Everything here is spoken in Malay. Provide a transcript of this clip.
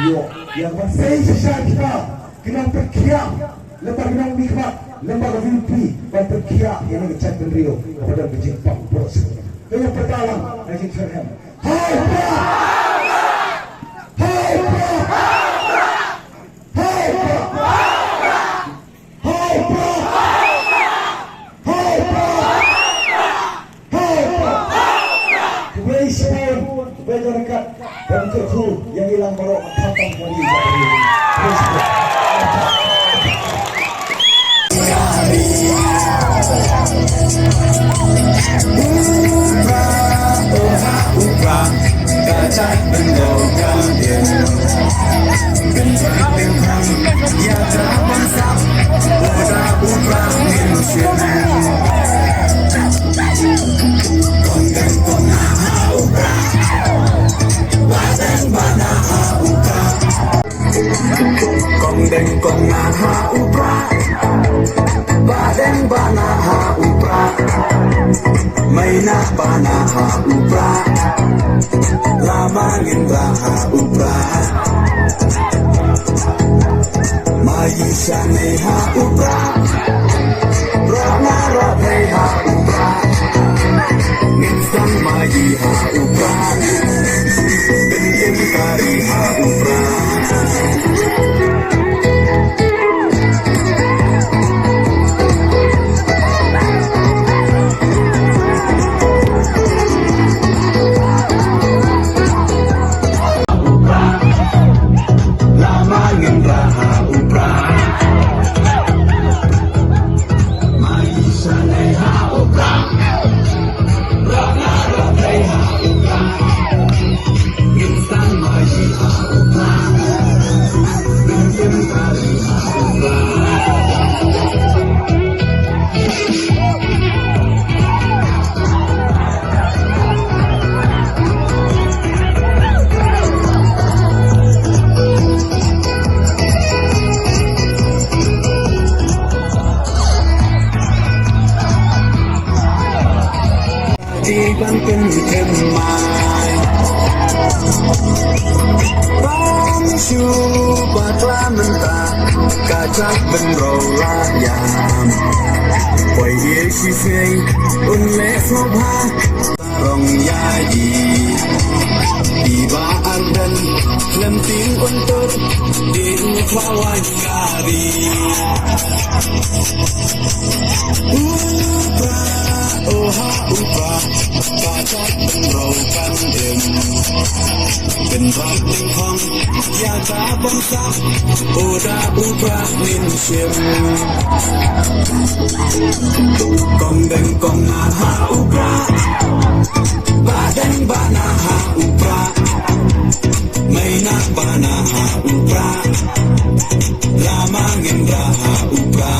Rio yang masih sisa kita kena berkiak lembaga kenang mikmat lembaga VP dan berkiak yang ngecat dan Rio kepada berjimpang bos yang pertama Najib Sharham hai pra hai pra hai pra hai pra hai pra hai pra Khublei Shillong belajar dekat dan kerku yang hilang baru patang kali Kacak bendokan dia Genjak dengan Ya jaman sab Boda ubrah Minusin Konten kona ha ubrah Waden bana ha ubrah Konten kona ha ubrah Waden bana ha ubrah Maina bana ha ubrah Lamangin raha ubra Maisha neha ubra Rana rathai ha ubra Ninsang mayi ha ubra Bendim kari ha ubra Banเป็นเข็มไม้บ้านชูบาดลามันตากาจักเป็นโรลายามปล่อยเยชิเฟยอุ่นเล็กโลภารองยายีดีบาอันเดนเล่มตีนอุ่นตุดดินคลาวายการีOha upa kacak penrokan dem Ben rating hong ya ta bangsak Oda upa min sim Kong deng kong na ha upa Badeng bana ha upa Maina bana ha upa Lamangin raha upa